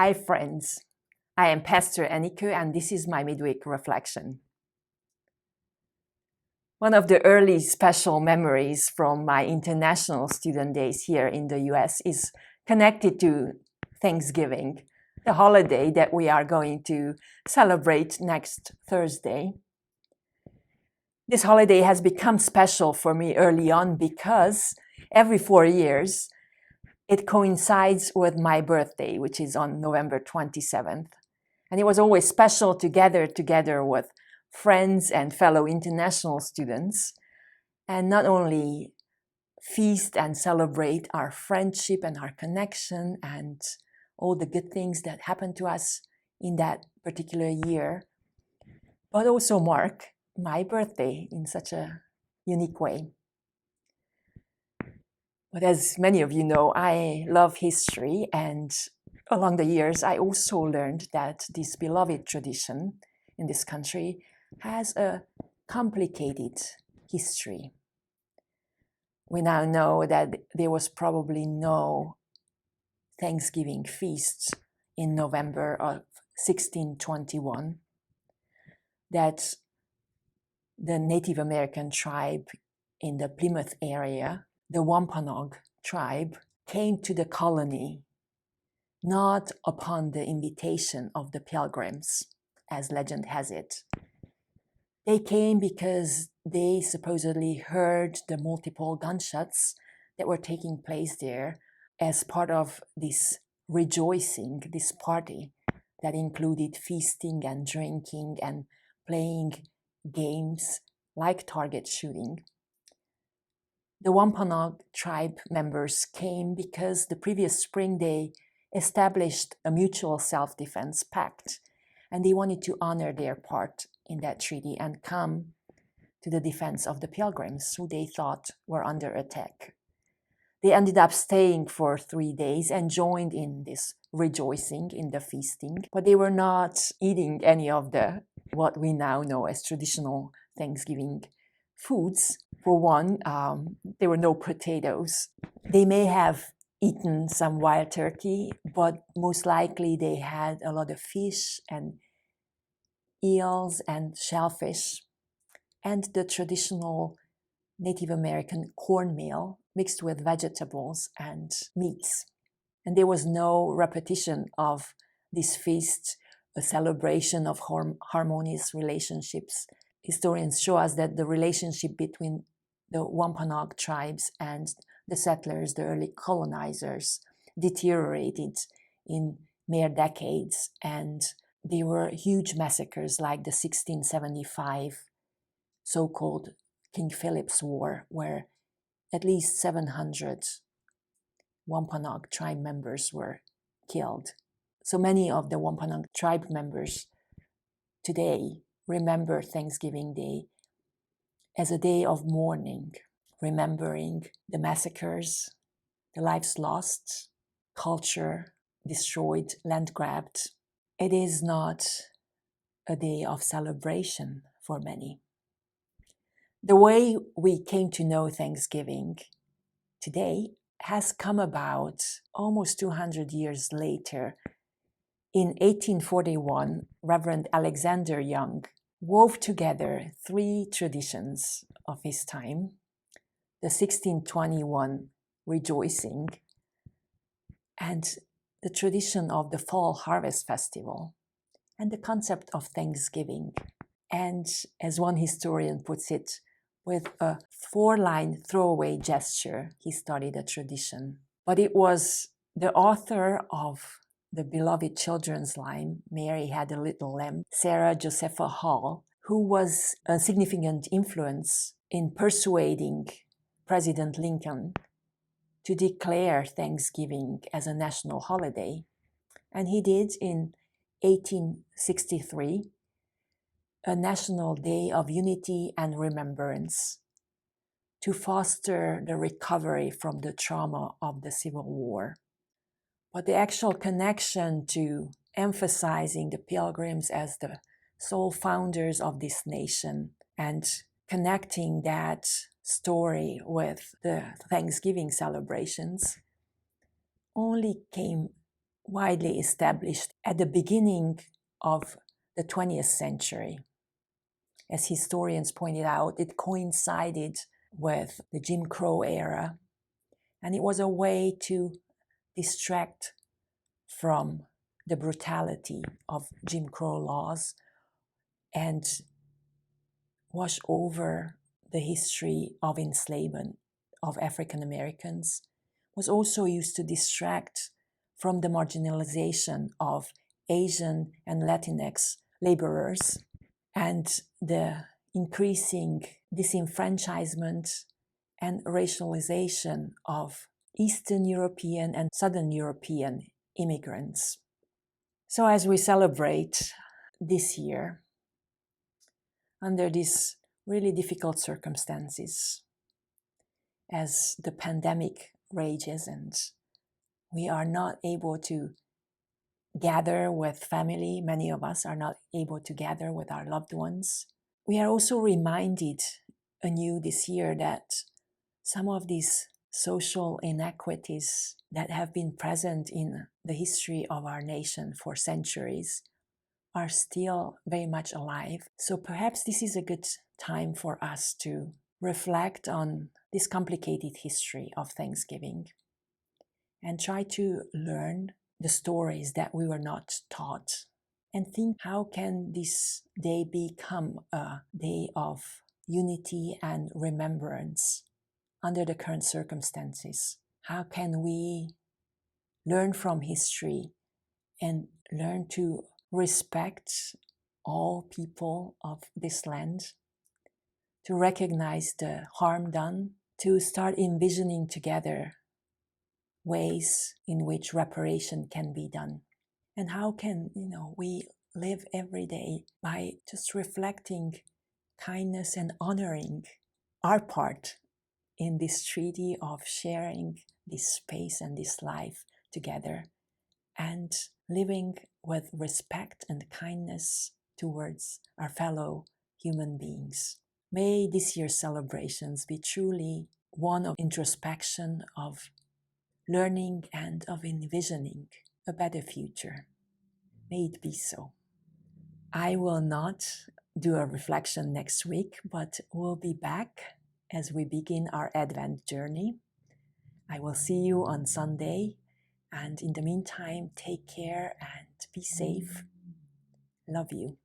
Hi, friends. I am Pastor Annika, and this is my midweek reflection. One of the early special memories from my international student days here in the US is connected to Thanksgiving, the holiday that we are going to celebrate next Thursday. This holiday has become special for me early on because every 4 years it coincides with my birthday, which is on November 27th. And it was always special to gather together with friends and fellow international students, and not only feast and celebrate our friendship and our connection and all the good things that happened to us in that particular year, but also mark my birthday in such a unique way. But as many of you know, I love history, and along the years, I also learned that this beloved tradition in this country has a complicated history. We now know that there was probably no Thanksgiving feast in November of 1621, that the Native American tribe in the Plymouth area, the Wampanoag tribe, came to the colony not upon the invitation of the pilgrims, as legend has it. They came because they supposedly heard the multiple gunshots that were taking place there as part of this rejoicing, this party that included feasting and drinking and playing games like target shooting. The Wampanoag tribe members came because the previous spring they established a mutual self-defense pact, and they wanted to honor their part in that treaty and come to the defense of the pilgrims who they thought were under attack. They ended up staying for 3 days and joined in this rejoicing, in the feasting, but they were not eating any of the what we now know as traditional Thanksgiving foods. For one, there were no potatoes. They may have eaten some wild turkey, but most likely they had a lot of fish and eels and shellfish, and the traditional Native American cornmeal mixed with vegetables and meats. And there was no repetition of this feast, a celebration of harmonious relationships. Historians show us that the relationship between the Wampanoag tribes and the settlers, the early colonizers, deteriorated in mere decades, and there were huge massacres like the 1675 so-called King Philip's War, where at least 700 Wampanoag tribe members were killed. So many of the Wampanoag tribe members today remember Thanksgiving Day as a day of mourning, remembering the massacres, the lives lost, culture destroyed, land grabbed. It is not a day of celebration for many. The way we came to know Thanksgiving today has come about almost 200 years later. In 1841, Reverend Alexander Young wove together 3 traditions of his time: the 1621 rejoicing, and the tradition of the Fall Harvest Festival, and the concept of Thanksgiving. And as one historian puts it, with a 4-line throwaway gesture, he started a tradition. But it was the author of the beloved children's line, Mary Had a Little Lamb, Sarah Josepha Hall, who was a significant influence in persuading President Lincoln to declare Thanksgiving as a national holiday. And he did in 1863, a national day of unity and remembrance to foster the recovery from the trauma of the Civil War. But the actual connection to emphasizing the Pilgrims as the sole founders of this nation and connecting that story with the Thanksgiving celebrations only came widely established at the beginning of the 20th century. As historians pointed out, it coincided with the Jim Crow era, and it was a way to distract from the brutality of Jim Crow laws and wash over the history of enslavement of African Americans. Was also used to distract from the marginalization of Asian and Latinx laborers and the increasing disenfranchisement and racialization of Eastern European and Southern European immigrants. So as we celebrate this year, under these really difficult circumstances, as the pandemic rages and we are not able to gather with family, many of us are not able to gather with our loved ones, we are also reminded anew this year that some of these social inequities that have been present in the history of our nation for centuries are still very much alive. So perhaps this is a good time for us to reflect on this complicated history of Thanksgiving and try to learn the stories that we were not taught and think, how can this day become a day of unity and remembrance under the current circumstances? How can we learn from history and learn to respect all people of this land, to recognize the harm done, to start envisioning together ways in which reparation can be done? And how can, we live every day by just reflecting kindness and honoring our part in this treaty of sharing this space and this life together and living with respect and kindness towards our fellow human beings. May this year's celebrations be truly one of introspection, of learning, and of envisioning a better future. May it be so. I will not do a reflection next week, but we'll be back as we begin our Advent journey. I will see you on Sunday, and in the meantime, take care and be safe. Love you.